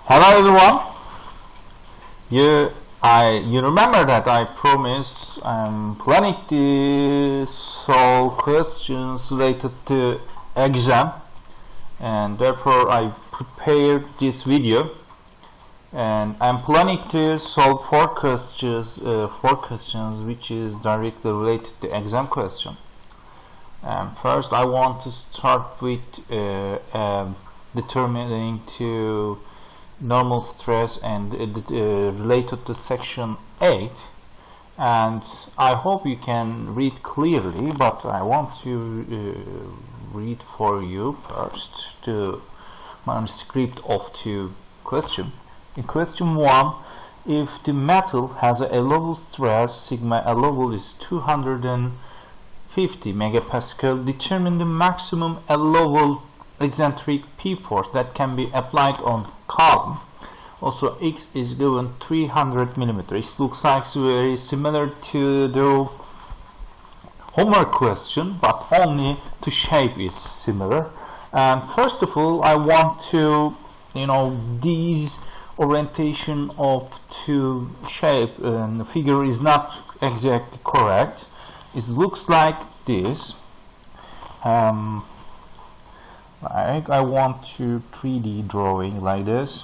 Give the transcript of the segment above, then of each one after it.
Hello everyone. You remember that I promised I'm planning to solve questions related to exam, and therefore I prepared this video, and I'm planning to solve four questions which is directly related to exam question. First I want to start with determining to normal stress and related to section 8, and I hope you can read clearly, but I want to read for you first the manuscript of two questions. In question 1, if the metal has a level stress sigma a level is 250 megapascal, determine the maximum a level eccentric P force that can be applied on column. Also X is given 300 millimeters. It looks like very similar to the homework question, but only the shape is similar. And first of all, I want to, these orientation of two shape and the figure is not exactly correct. It looks like this. I want to 3D drawing like this,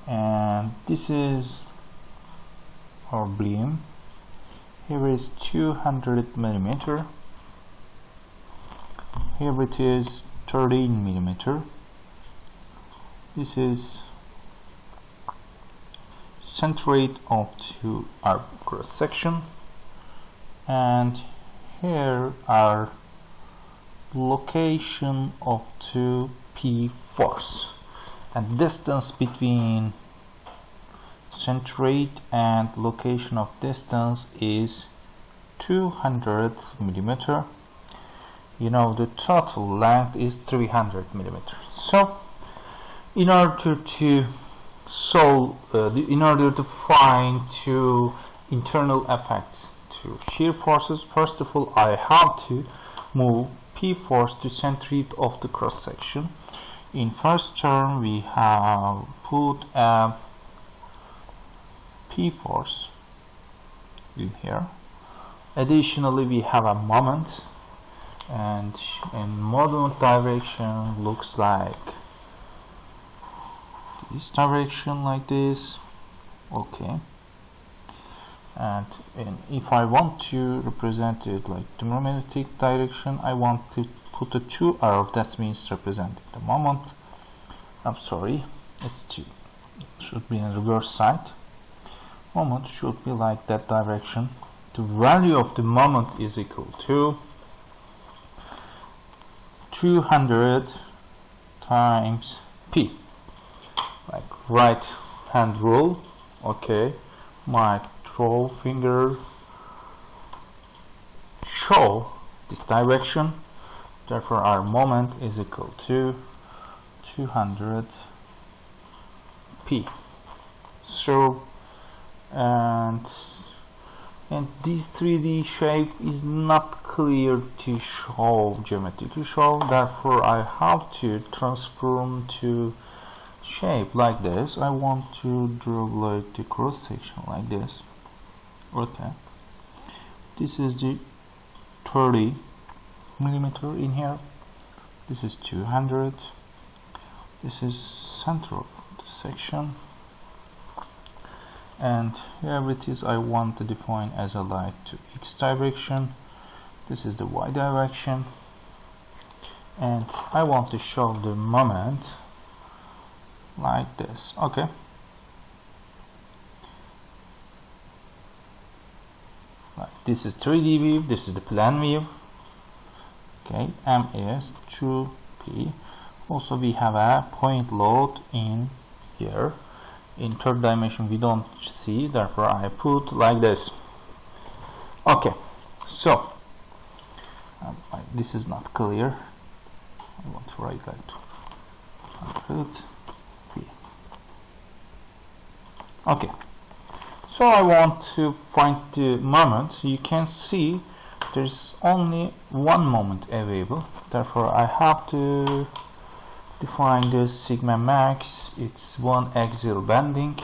and this is our beam. Here is 200 millimeter. Here it is 13 millimeter. This is centroid of two our cross section, and here are location of 2p force, and distance between centroid and location of distance is 200 millimeter. The total length is 300 millimeter. So in order to solve in order to find two internal effects to shear forces, first of all I have to move P force to centroid of the cross section. In first term we have put a P force in here. Additionally we have a moment, and in movement direction looks like this direction, like this. Okay. And if I want to represent it like the magnetic direction, I want to put a 2 arrow, that means representing the moment. I'm sorry, it's 2. It should be in the reverse side. Moment should be like that direction. The value of the moment is equal to 200 times P, like right hand rule. Okay, my control finger show this direction, therefore our moment is equal to 200 P. So and this 3D shape is not clear to show, geometrically show, therefore I have to transform to shape like this. I want to draw like the cross section like this. Okay, this is the 30 millimeter in here. This is 200. This is center of the section, and here it is. I want to define as a light to X direction. This is the Y direction, and I want to show the moment like this. Okay. This is 3D view, this is the plan view. Okay, M is 2P. Also we have a point load in here. In third dimension we don't see, therefore I put like this. Okay, so this is not clear. I want to write like 200P. Okay. So I want to find the moment. You can see there's only one moment available, therefore I have to Define this sigma max, it's one axial bending.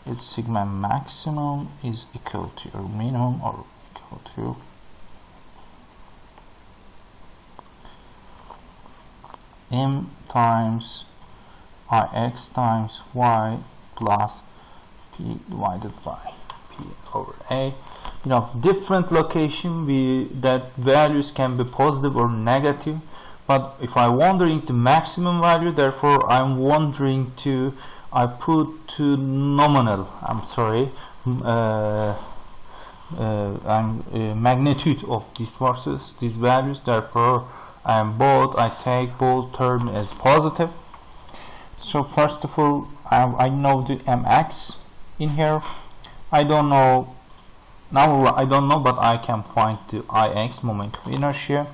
Its sigma maximum is equal to your minimum or equal to m times ix times y plus p divided by p over a. Different location that values can be positive or negative, but if I wandering to maximum value, therefore I'm wandering to I put to nominal, magnitude of these forces, these values, therefore I take both terms as positive. So first of all, I know the mx in here. I don't know, but I can find the ix, moment of inertia.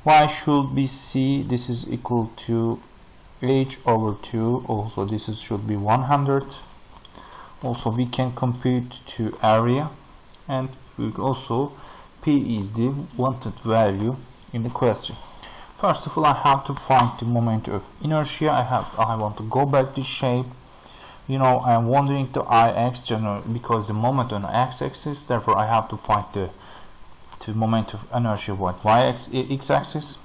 Y should be c, this is equal to h over 2, also this should be 100. Also we can compute to area, and also p is the wanted value in the question. First of all, I have to find the moment of inertia. I want to go back to shape. I'm wandering to ix generally because the moment on x-axis, therefore I have to find the moment of inertia what x-axis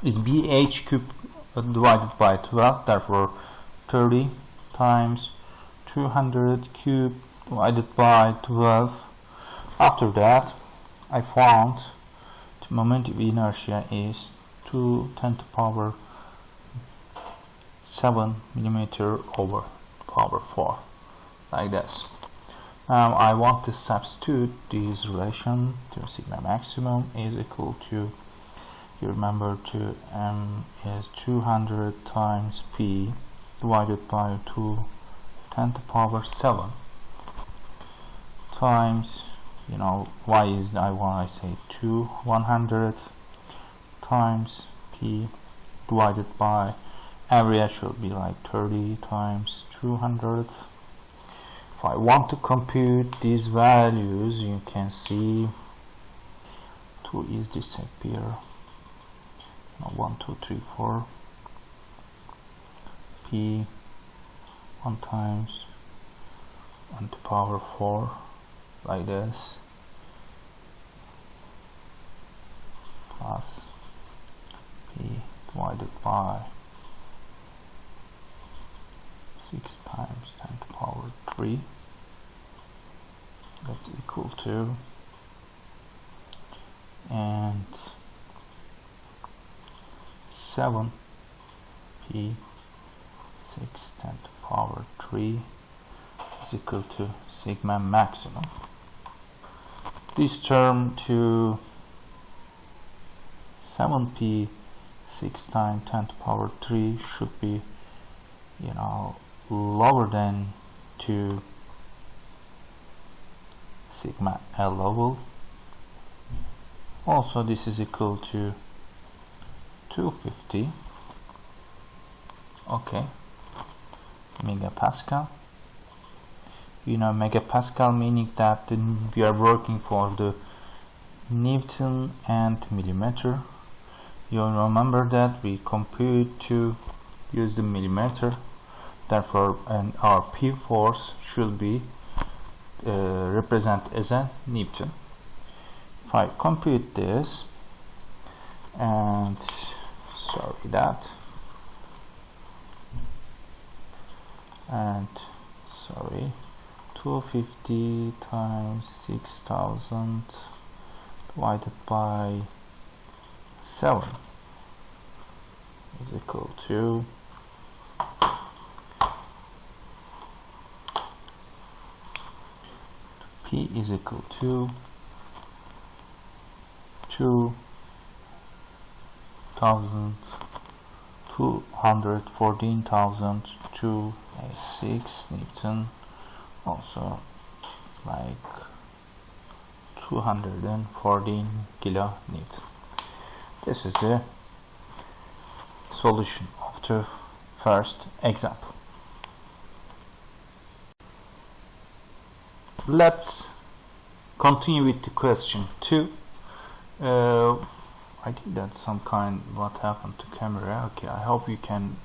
is bh cubed divided by 12, therefore 30 times 200 cubed divided by 12. After that, I found the moment of inertia is 2 10 to power 7 millimeter over power 4, like this. Now I want to substitute this relation to sigma maximum is equal to, you remember, to m is 200 times p divided by 2 10 to power 7 times, y is I say 100 times p divided by area should be like 30 times 200. If I want to compute these values, you can see 2 is disappear. 1 2 3 4 p 1 times 1 to power 4, like this, plus p divided by 6 times 10 to power 3, that's equal to, and 7 p 6 10 to power 3 is equal to sigma maximum. This term to 7p 6 times 10 to power 3 should be lower than to sigma L level. Also this is equal to 250 megapascal. Megapascal meaning that we are working for the Newton and millimeter. You remember that we compute to use the millimeter, therefore our P force should be represent as a Newton. If I compute this, and 250 times 6000 divided by 7 is equal to P is equal to 214,286 Newton, also like 214 kilonewton. This is the solution of the first example. Let's continue with the question 2. I think that's some kind what happened to camera. Okay, I hope you can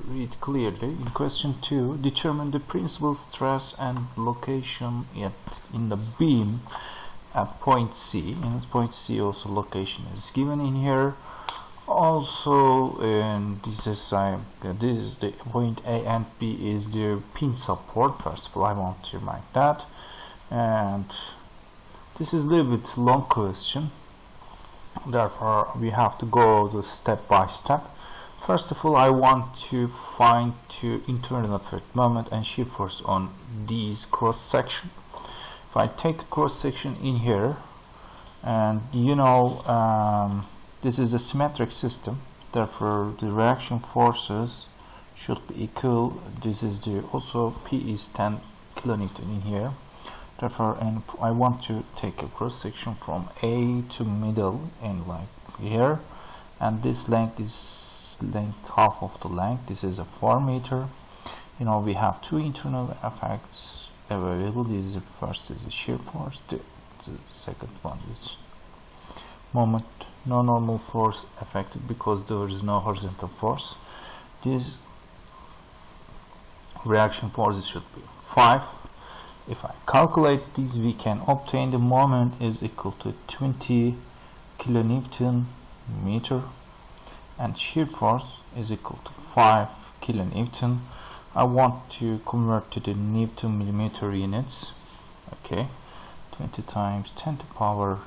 read clearly. In question 2, determine the principal stress and location in the beam at point C. In point C also location is given in here. Also, this is the point A and B is the pin support. First of all, I want to mark that. And this is a little bit long question. Therefore, we have to go step by step. First of all, I want to find two internal effect moment and shear force on these cross section. If I take a cross section in here, and this is a symmetric system, therefore the reaction forces should be equal. This is also P is 10 kilonewton in here. Therefore, and I want to take a cross section from A to middle and like here, and this length is half of the length. This is a 4 meter. We have two internal effects available. The first is the shear force. The second one is moment, no normal force affected because there is no horizontal force. This reaction force should be 5. If I calculate these, we can obtain the moment is equal to 20 kilonewton meter and shear force is equal to 5 kilonewton. I want to convert to the Newton millimeter units. Okay, 20 times 10 to the power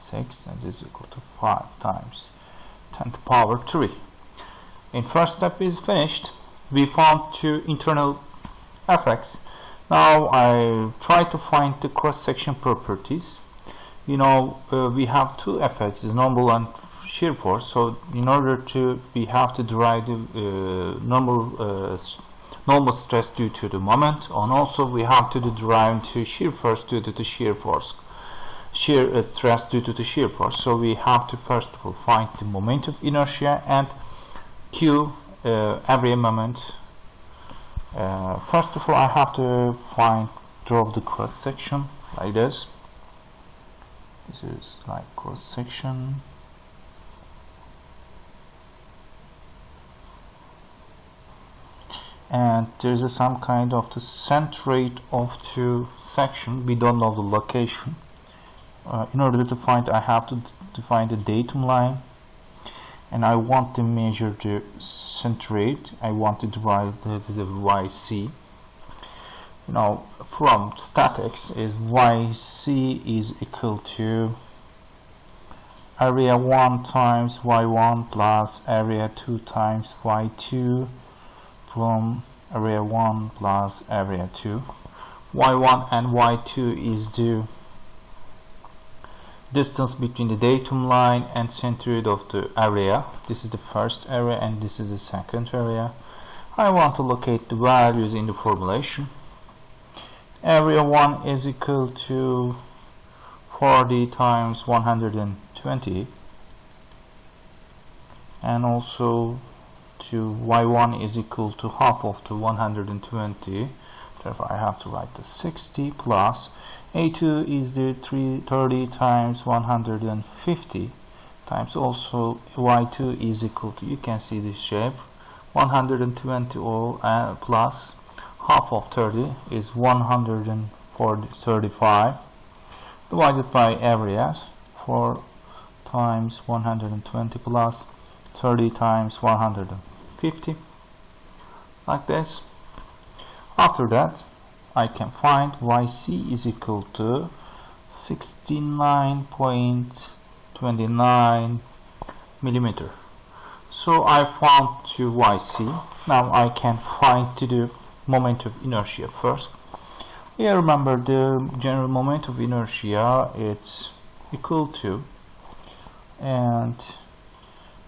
6, and is equal to 5 times 10 to the power 3. In first step is finished. We found two internal effects. Now I try to find the cross-section properties. We have two effects, normal and shear force. So in order to, we have to derive the normal stress due to the moment, and also we have to derive to shear force due to the shear force, stress due to the shear force. So we have to first of all find the moment of inertia and Q every moment. First of all, I have to draw the cross section like this. This is like cross section. And there's some kind of the centroid of two section. We don't know the location. In order to find, I have to find the datum line, and I want to measure the centroid. I want to derive the YC. From statics is YC is equal to area 1 times Y1 plus area 2 times Y2 from area 1 plus area 2. Y1 and Y2 is the distance between the datum line and centroid of the area. This is the first area and this is the second area. I want to locate the values in the formulation. Area 1 is equal to 40 times 120, and also to Y1 is equal to half of the 120. Therefore I have to write the 60 plus A2 is the 30 times 150 times also Y2 is equal to, you can see this shape, 120 plus half of 30 is 135 divided by areas. 4 times 120 plus 30 times 150, like this. After that I can find YC is equal to 69.29 millimeter. So I found to YC. Now I can find the moment of inertia first. Yeah, remember the general moment of inertia, it's equal to, and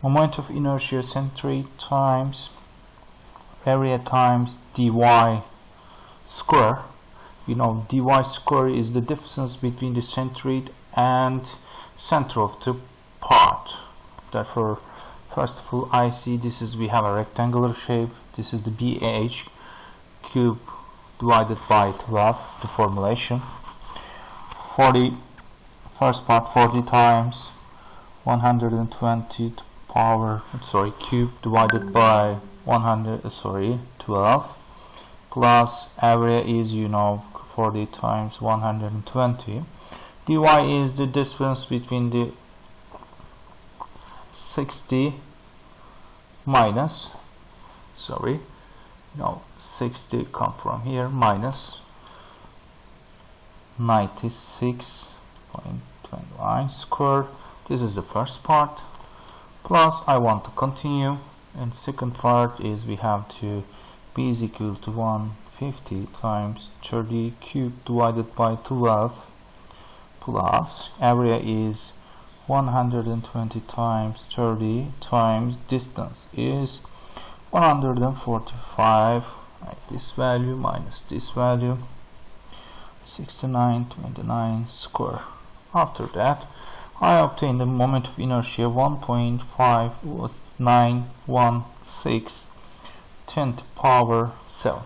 moment of inertia centroid times area times dy square. Dy square is the distance between the centroid and center of the part. Therefore, first of all, I see this is, we have a rectangular shape. This is the BH cube divided by 12, the formulation. 40, first part 40 times 120 to power cube divided by 12 plus area is 40 times 120. dy is the distance between the 60 minus 60 come from here minus 96.29 square. This is the first part, plus I want to continue, and second part is we have to b is equal to 150 times 30 cubed divided by 12 plus area is 120 times 30 times distance is 145, like this value minus this value, 69.29 square. After that I obtain the moment of inertia 1.5916 10 to power 7.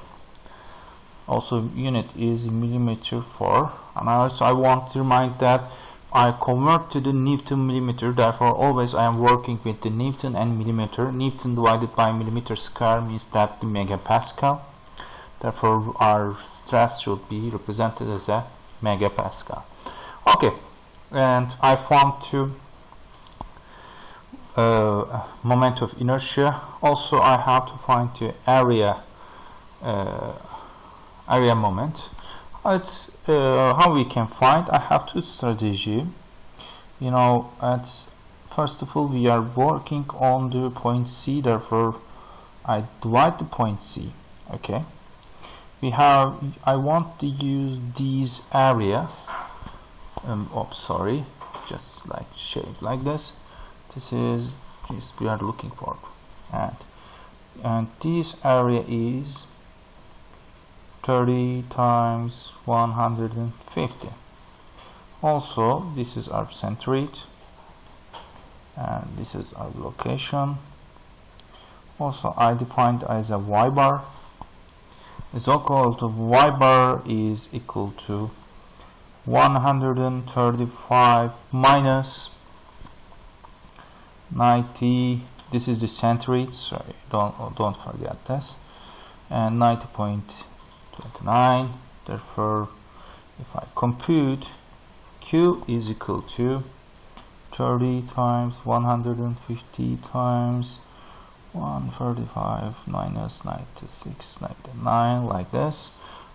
Also unit is millimeter for, and also I want to remind that I convert to the Newton millimeter, therefore always I am working with the Newton and millimeter. Newton divided by millimeter square means that the megapascal, therefore our stress should be represented as a megapascal. Okay, and I found two moment of inertia. Also I have to find the area moment. It's how we can find. I have two strategy. First of all we are working on the point C, therefore I divide the point C. Okay, I want to use these area just like shape like this. This we are looking for, and this area is 30 times 150. Also this is our centroid, and this is our location. Also I defined as a y bar is equal to y bar is equal to 135 minus 90. This is the centroid, sorry, don't forget this, and 90.29. Therefore if I compute, Q is equal to 30 times 150 times 135 minus 96.99, like this.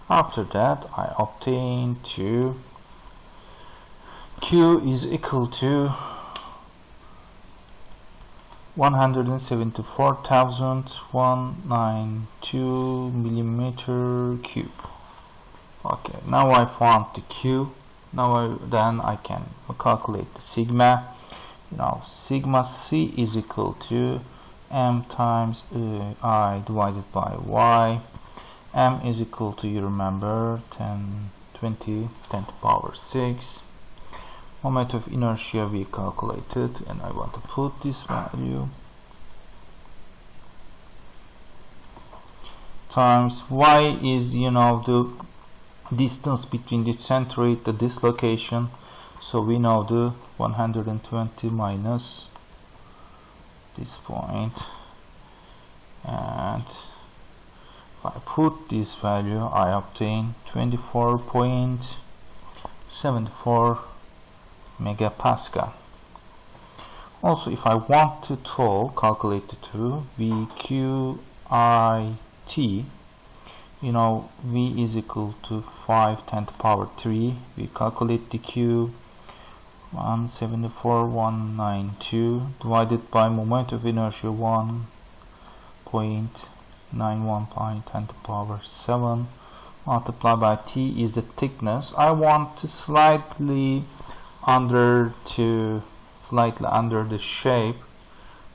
After that I obtain Q is equal to 174,192 millimeter cube. Okay, now I found the Q. Then I can calculate the sigma. Sigma C is equal to m times I divided by y. M is equal to, you remember, 10 to power 6. Moment of inertia we calculated, and I want to put this value times y is the distance between the centroid to this location, so we know the 120 minus this point, and if I put this value I obtain 24.74 megapascal. Also if I want to calculate the two, VQIT, V is equal to 5 10 to power 3. We calculate the Q 174,192 divided by moment of inertia 1.91 by 10 to power 7 multiplied by T is the thickness. I want to slightly under the shape.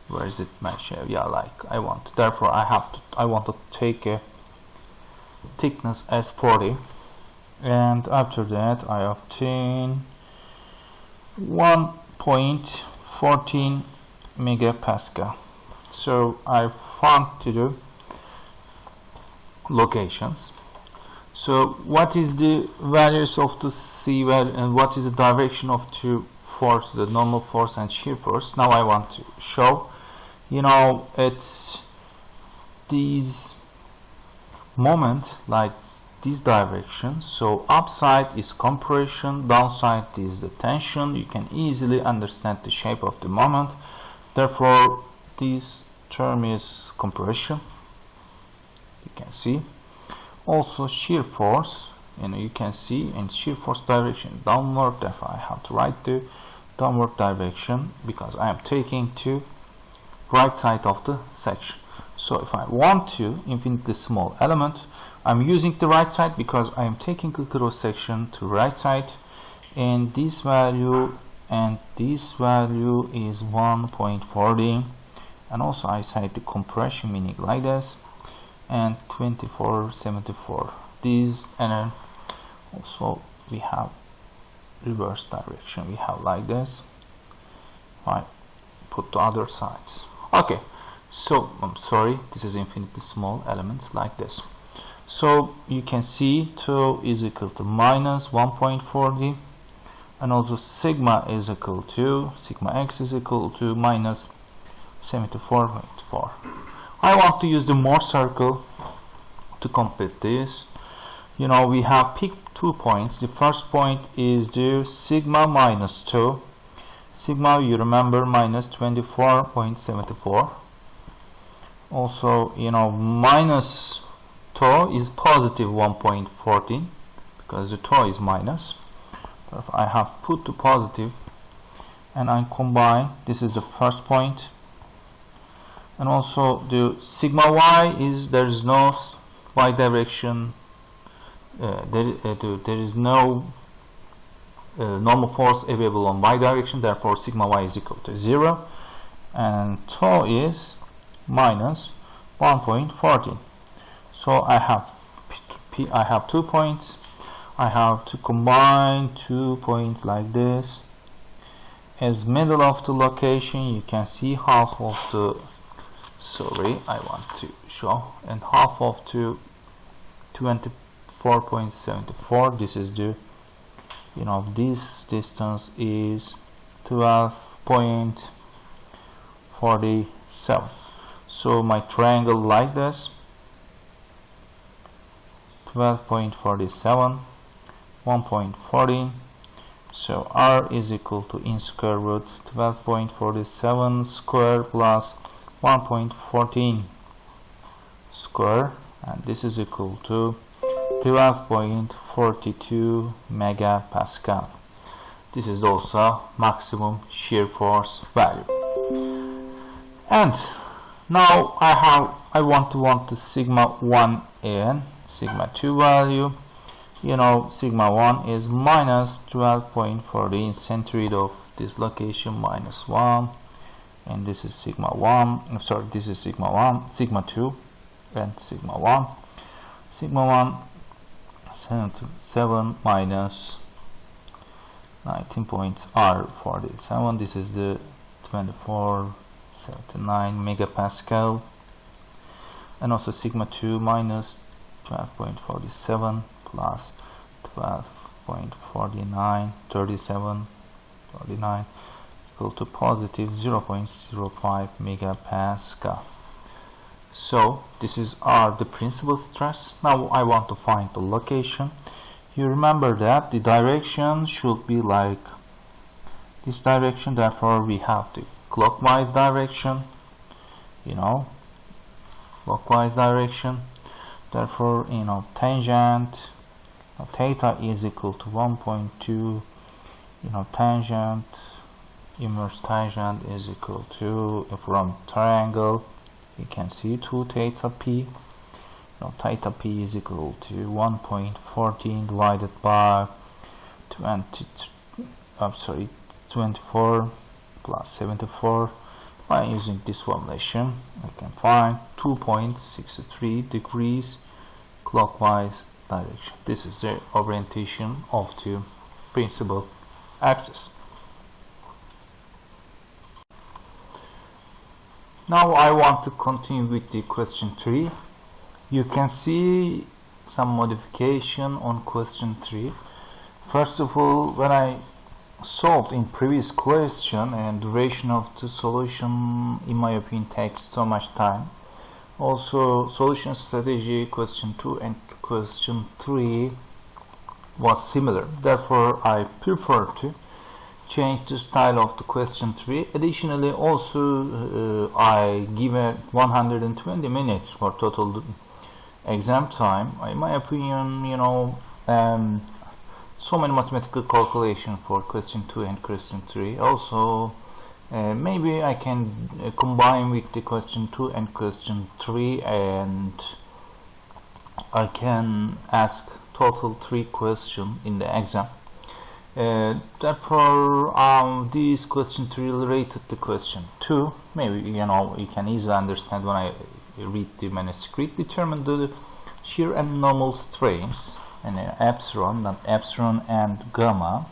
Where is it, my shape? Yeah, like I want. Therefore I want to take a thickness as 40, and after that I obtain 1.14 megapascal. So I found to do locations. So what is the values of the C value and what is the direction of to force, the normal force and shear force. Now I want to show, it's these moment like this direction. So upside is compression, downside is the tension. You can easily understand the shape of the moment. Therefore, this term is compression. You can see. Also shear force. You can see in shear force direction downward. Therefore, I have to write the downward direction because I am taking to right side of the section. So if I want to infinitely small element, I'm using the right side because I am taking a cross section to right side, and this value and this value is 1.40, and also I cite the compression meaning like this, and 2474. These, and then also we have reverse direction. We have like this. I put the other sides. Okay. So I'm sorry, this is infinitely small elements like this. So you can see 2 is equal to minus 1.40, and also sigma is equal to, sigma x is equal to minus 74.4. I want to use the Morse circle to complete this. We have picked 2 points. The first point is the sigma minus 2. Sigma, you remember, minus 24.74. Also, minus tau is positive 1.14 because the tau is minus. Therefore, I have put the positive and I combine. This is the first point. And also the sigma y is, there is no y direction. There is no normal force available on y direction. Therefore, sigma y is equal to 0. And tau is minus 1.14. So I have 2 points. I have to combine 2 points like this. As middle of the location, you can see half of the, sorry, I want to show, and half of the 24.74. This is the, this distance is 12.47. So my triangle like this, 12.47, 1.14. So r is equal to in square root 12.47 square plus 1.14 square, and this is equal to 12.42 megapascal. This is also maximum shear force value. And now I want the sigma 1 and sigma 2 value. Sigma 1 is minus 12.40 centroid of this location, minus 1, and this is sigma 1. I'm sorry, this is sigma 1, sigma 2, and sigma 1. Sigma 1 77 minus 19.R47. This is the 2479 megapascal, and also sigma 2 minus 12.47 plus 12.49 37.49 equal to positive 0.05 megapascal. So this is the principal stress. Now I want to find the location. You remember that the direction should be like this direction, therefore we have the clockwise direction, clockwise direction. Therefore, tangent theta is equal to 1.2. Tangent, inverse tangent is equal to, from triangle, you can see 2 theta p. Theta p is equal to 1.14 divided by 24 plus 74. By using this formulation, I can find 2.63 degrees clockwise direction. This is the orientation of the principal axis. Now I want to continue with the question 3. You can see some modification on question 3. First of all, when I solved in previous question, and duration of the solution in my opinion takes so much time. Also, solution strategy question 2 and question 3 was similar, therefore I prefer to change the style of the question 3. Additionally, also I give it 120 minutes for total exam time. In my opinion, so many mathematical calculation for question 2 and question 3. Also, maybe I can combine with the question 2 and question 3, and I can ask total 3 questions in the exam. Therefore, this question 3 related to question 2. Maybe you can easily understand when I read the manuscript. Determine the shear and normal strains, and epsilon and gamma,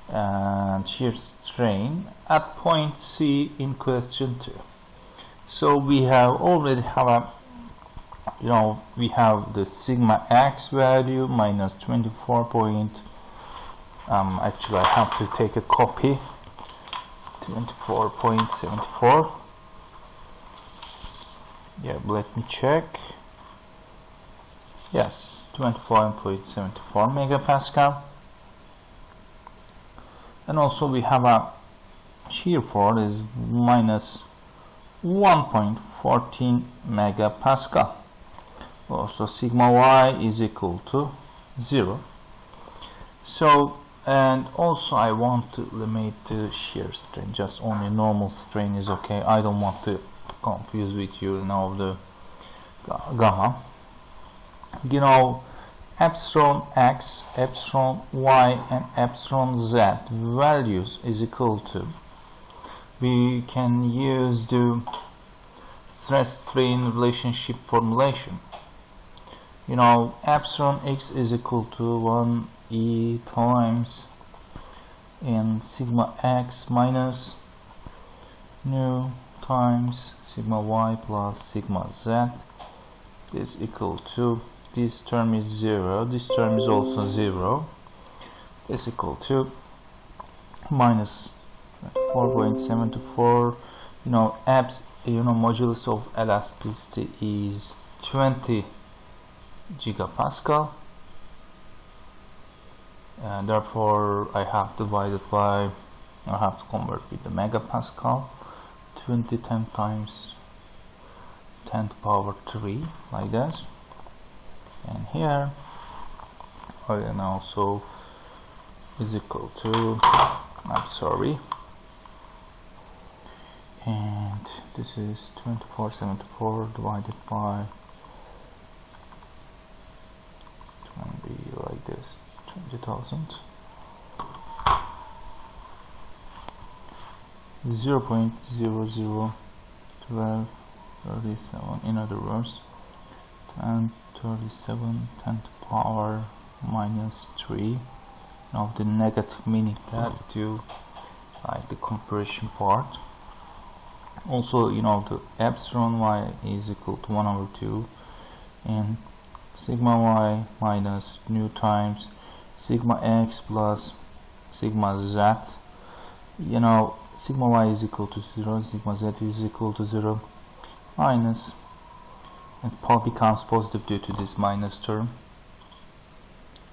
and shear strain at point C in question 2. So we already have we have the sigma x value minus 24 point. Actually I have to take a copy. 24.74. Yeah, let me check. Yes, 24.74 megapascal. And also we have a shear force is minus 1.14 megapascal. Also sigma y is equal to 0. So, and also I want to limit the shear strain. Just only normal strain is okay. I don't want to confuse with you now the gamma. Epsilon x, epsilon y, and epsilon z values is equal to, we can use the stress strain relationship formulation. Epsilon x is equal to 1 e times in sigma x minus nu times sigma y plus sigma z is equal to, this term is 0, this term is also 0, is equal to minus 4.74. Modulus of elasticity is 20 gigapascal, and therefore I have divided by, I have to convert with the megapascal, 20 times 10 to the power 3, like this. And here and also is equal to, and this is 2474 divided by, it will be like this, 20,000, 0.001237, in other words, and 37 10 to the power minus 3 of the negative meaning that to like the compression part. Also, the epsilon y is equal to 1 over 2, and sigma y minus nu times sigma x plus sigma z. Sigma y is equal to 0, sigma z is equal to 0, minus, and becomes positive due to this minus term,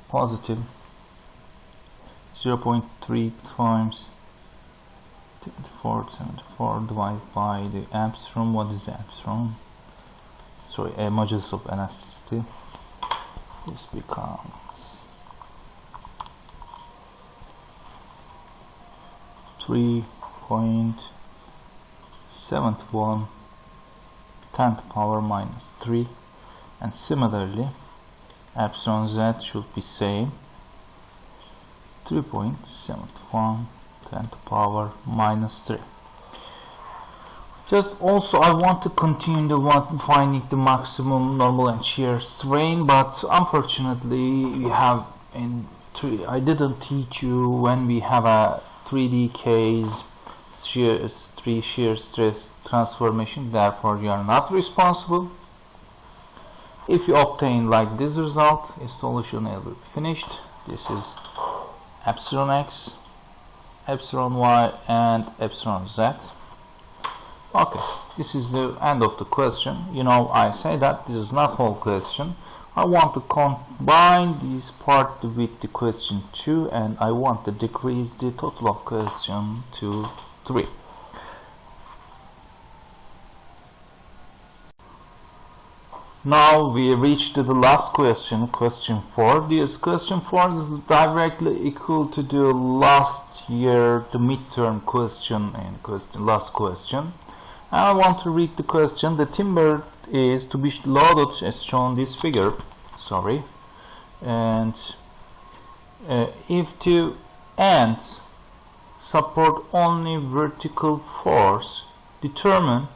positive 0.3 times 2474 divided by the epsilon. What is the epsilon? Sorry, a modulus of elasticity. This becomes 3.71 10 to the power minus 3, and similarly epsilon z should be same, 3.71 10 to the power minus 3. Just also I want to continue finding the maximum normal and shear strain, but unfortunately we have I didn't teach you when we have a 3D case shear stress transformation, therefore you are not responsible. If you obtain like this result, a solution will be finished. This is epsilon x, epsilon y and epsilon z. Okay, this is the end of the question. I say that this is not whole question. I want to combine this part with the question 2, and I want to decrease the total of question to 3. Now we reached to the last question, question 4. This question 4 is directly equal to the last year, the midterm question and last question. And I want to read the question. The timber is to be loaded as shown this figure. Sorry. And if two ends support only vertical force, determine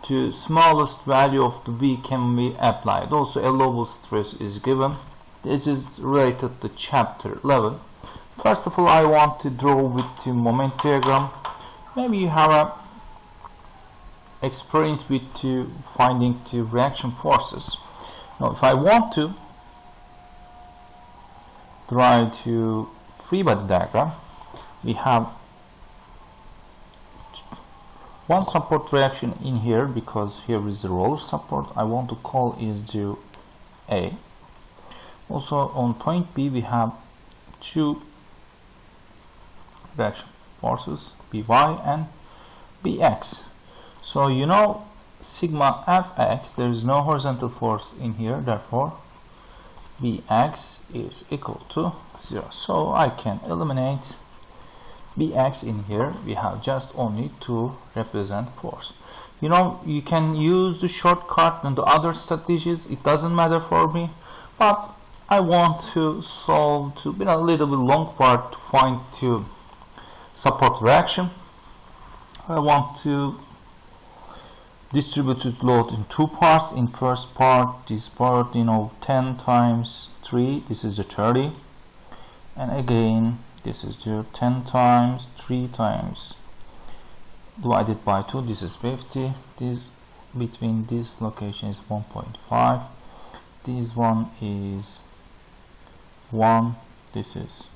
the smallest value of the V can be applied. Also, allowable stress is given. This is related to chapter 11. First of all, I want to draw with the moment diagram. Maybe you have a experience with finding the reaction forces. Now, if I want to draw to free body diagram, we have one support reaction in here, because here is the roller support. I want to call is to A. Also on point B we have two reaction forces, By and Bx. So sigma Fx, there is no horizontal force in here, therefore Bx is equal to 0. So I can eliminate Bx in here. We have just only to represent force. You can use the shortcut and the other strategies. It doesn't matter for me, but I want to solve a little bit long part to find the support reaction. I want to distribute load in two parts. In first part, this part 10 times 3, this is the 30, and again this is the 10 times 3 times divided by 2, this is 50. This between this location is 1.5, this one is 1, this is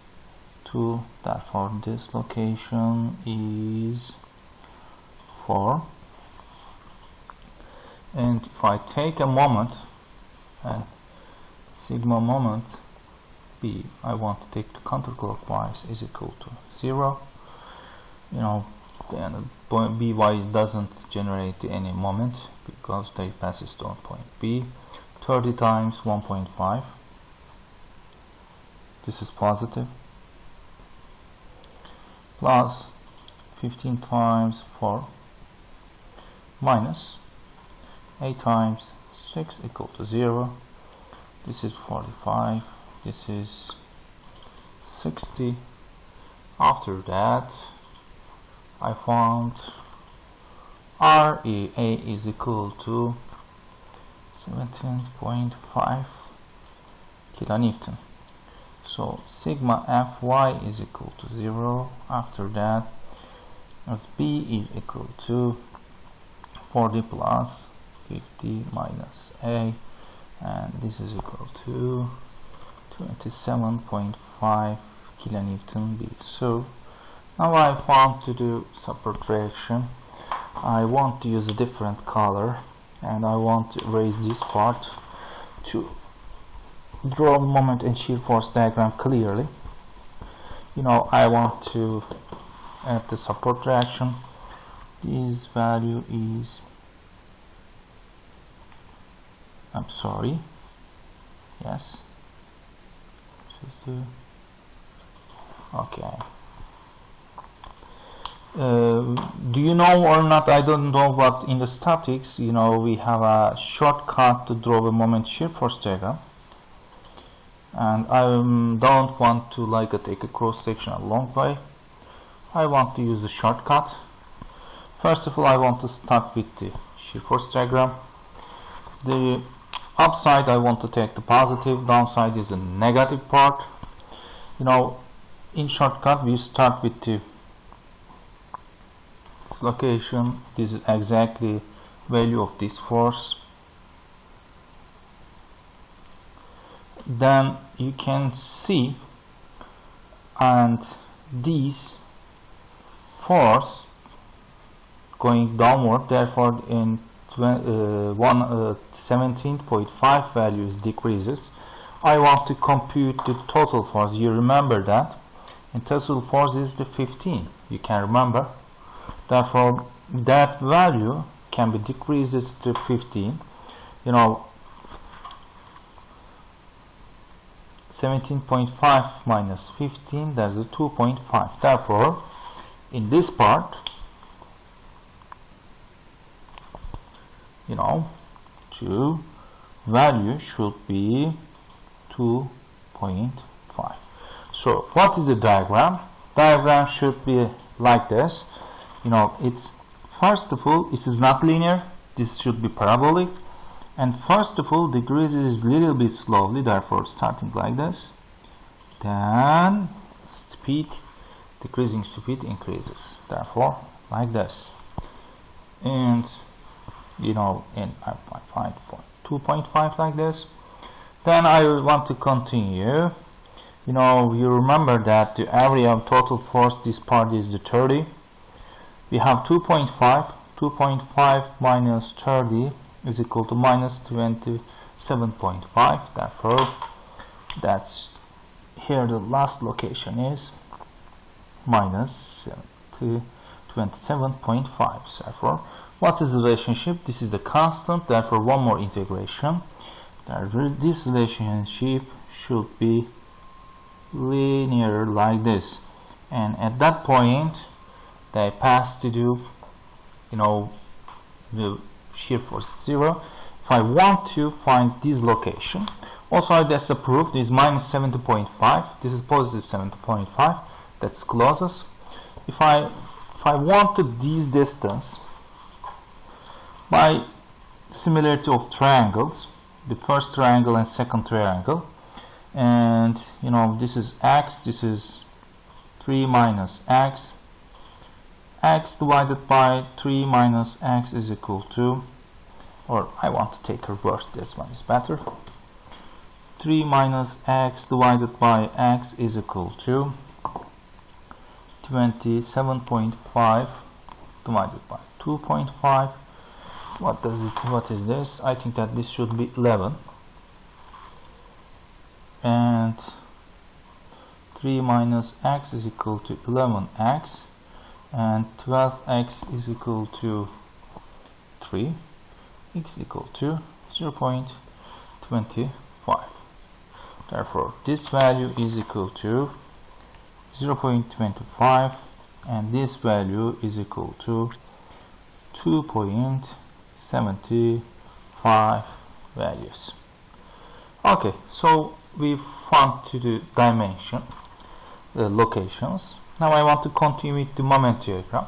2, therefore this location is 4. And if I take a moment and sigma moment B, I want to take the counterclockwise, is equal to 0. Then point By doesn't generate any moment because they passes to point B. 30 times 1.5, this is positive, plus 15 times 4 minus 8 times 6 equal to 0. This is 45, this is 60. After that, I found REA is equal to 17.5 kilonewton. So sigma Fy is equal to 0. After that, as B is equal to 40 plus 50 minus A, and this is equal to 27.5 kilonewton B. So now I want to do support reaction. I want to use a different color, and I want to erase this part to draw moment and shear force diagram clearly. I want to add the support reaction. This value is, yes, okay. Do you know or not, I don't know, but in the statics, we have a shortcut to draw a moment shear force diagram, and I don't want to take a cross section a long way. I want to use the shortcut. First of all, I want to start with the shear force diagram. The upside I want to take the positive, downside is the negative part. In shortcut we start with the location. This is exactly value of this force. Then you can see, and these force going downward, therefore in 17.5 values decreases. I want to compute the total force. You remember that, and total force is the 15. You can remember. Therefore, that value can be decreased to 15. 17.5 minus 15, that's the 2.5. Therefore, in this part, two value should be 2.5. So, what is the diagram? Diagram should be like this. It's first of all, it is not linear. This should be parabolic. And first of all, decreases a little bit slowly, therefore starting like this. Then speed, decreasing speed increases, therefore like this. And and I find 2.5 like this. Then I want to continue. You remember that the area of total force, this part is the 30. We have 2.5. 2.5 minus 30 is equal to minus 27.5. Therefore, that's here the last location is minus 27.5. Therefore, what is the relationship? This is the constant. Therefore, one more integration. This relationship should be linear like this. And at that point, they pass to do, the shear force 0. If I want to find this location, also that's the proof. This is minus 70.5. This is positive 70.5. That's closest. If I wanted this distance by similarity of triangles, the first triangle and second triangle, and this is x, this is 3 minus x. X divided by 3 minus x is equal to, or I want to take reverse, this one is better. 3 minus x divided by x is equal to 27.5 divided by 2.5. What is this? I think that this should be 11. And 3 minus x is equal to 11x. And 12x is equal to 3, x equal to 0.25. Therefore, this value is equal to 0.25, and this value is equal to 2.75 values. Okay, so we found the dimension, the locations. Now I want to continue with the moment diagram.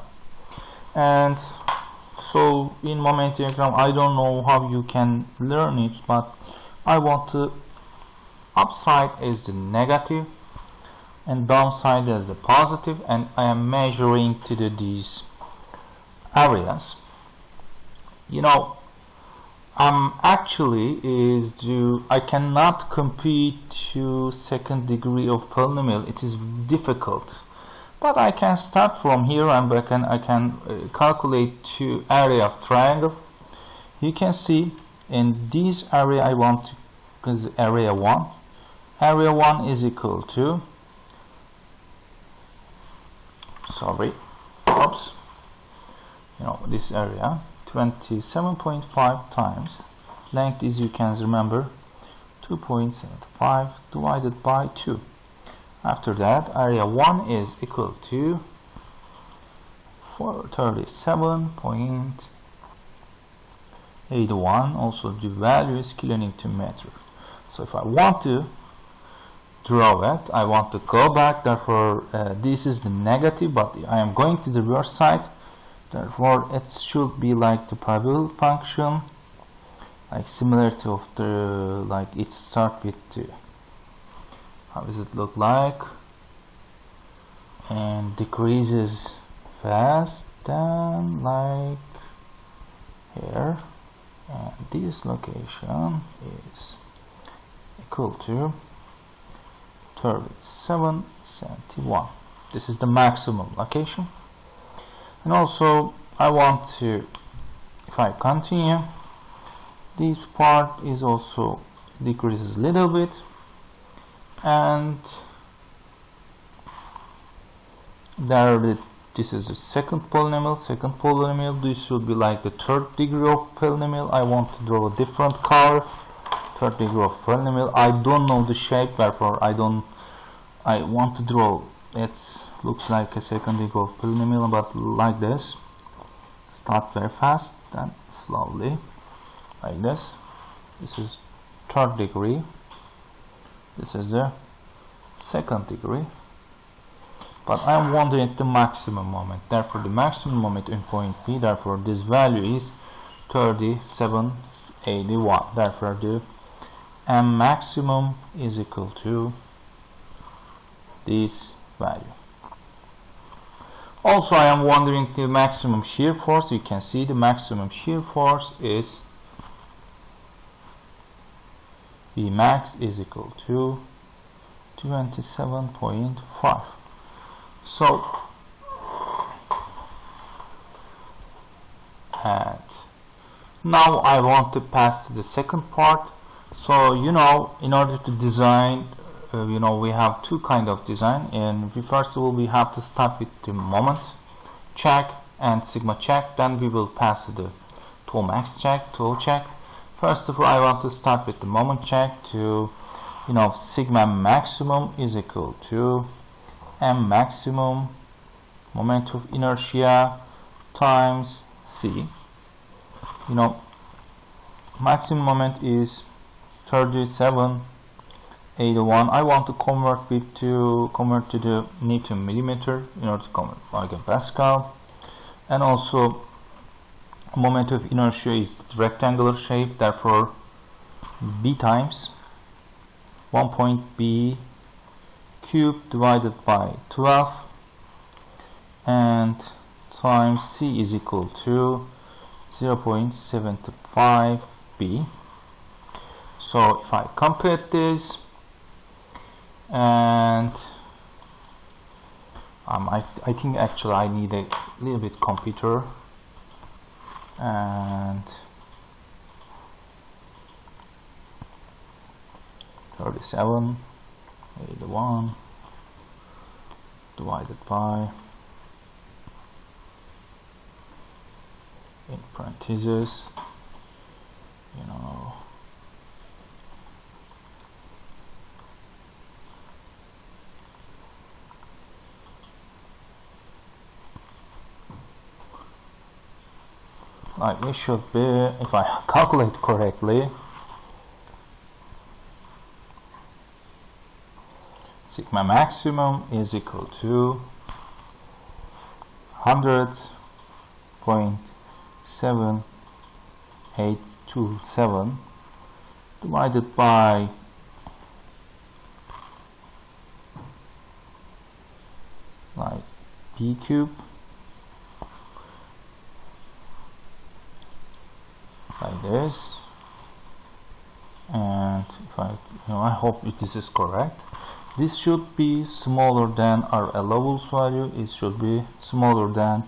And so in moment diagram, I don't know how you can learn it, but I want to upside as the negative and downside as the positive, and I am measuring to these areas. Actually I cannot compute to second degree of polynomial. It is difficult. But I can start from here, and I can calculate to area of triangle. You can see in this area I want to, because area 1. Area 1 is equal to, this area 27.5 times length is, you can remember, 2.75 divided by 2. After that, area 1 is equal to 437.81. Also, the value is kilonewton meter. So, if I want to draw it, I want to go back. Therefore, this is the negative, but I am going to the reverse side. Therefore, it should be like the parabolic function, like similar to it starts with 2. How does it look like? And decreases fast, then like here, and this location is equal to 37.71. This is the maximum location. And also I want to, if I continue, this part is also decreases a little bit, and this is the second polynomial. This should be like the third degree of polynomial. I want to draw a different color. Third degree of polynomial. I don't know the shape, therefore I want to draw it. Looks like a second degree of polynomial, but like this. Start very fast, then slowly, like this. This is third degree. This is the second degree. But I'm wondering the maximum moment. Therefore, the maximum moment in point P. Therefore, this value is 3781. Therefore, the M maximum is equal to this value. Also, I am wondering the maximum shear force. You can see the maximum shear force is V max is equal to 27.5. So, and now I want to pass to the second part. So, in order to design, we have two kind of design, and first of all we have to start with the moment check and sigma check. Then we will pass to the toe max check, toe check. First of all, I want to start with the moment check. To sigma maximum is equal to M maximum moment of inertia times C. Maximum moment is 3781. I want to convert to the Newton millimeter in order to convert like Pascal. And also moment of inertia is rectangular shape, therefore B times 1.B cubed divided by 12 and times C is equal to 0.75 B. So if I complete this, and I think actually I need a little bit computer, and 3781 divided by, in parentheses, like it should be, if I calculate correctly, sigma maximum is equal to 100.7827 divided by like B cube, like this. And if I hope this is correct. This should be smaller than our allowable value. It should be smaller than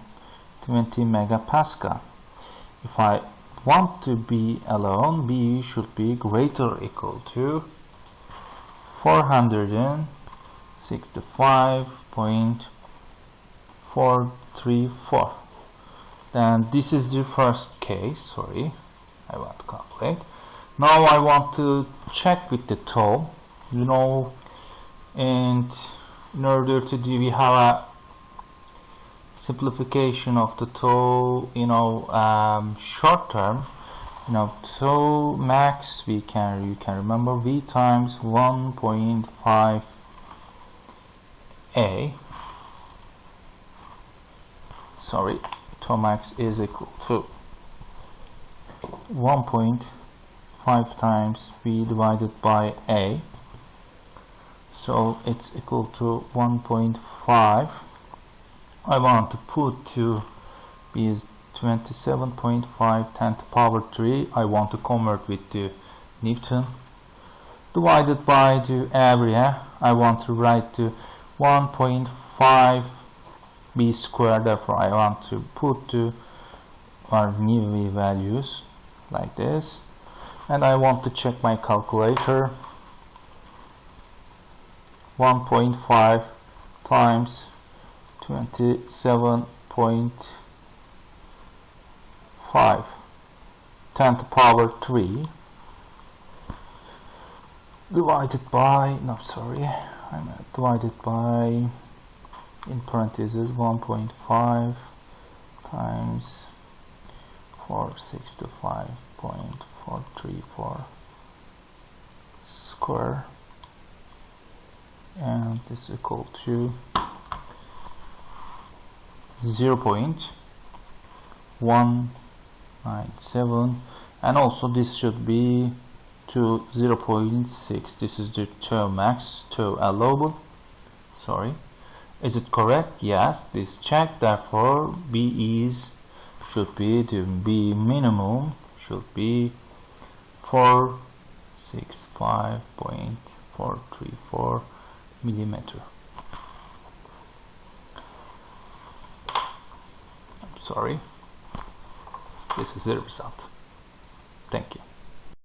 20 megapascal. If I want to be alone, B should be greater or equal to 465.434. Then this is the first case. Sorry, I want to calculate. Now I want to check with the toe. And in order to do, we have a simplification of the toe, short term. Toe max, you can remember V times 1.5 A. Sorry, toe max is equal to 1.5 times V divided by A. So it's equal to 1.5. I want to put to B is 27.5 10 to power 3. I want to convert with the Newton divided by the area. I want to write to 1.5 b square. Therefore I want to put our new v values like this, and I want to check my calculator. 1.5 times 27.5 10 to the power 3 divided by, no sorry, divided by, in parentheses, 1.5 times 465.434 square, and this is equal to 0.197, and also this should be to 0.6. This is the term max, to allowable. Sorry, is it correct? Yes, this check. Therefore b should be, the b minimum should be 465.434 millimeter. I'm sorry, this is the result. Thank you.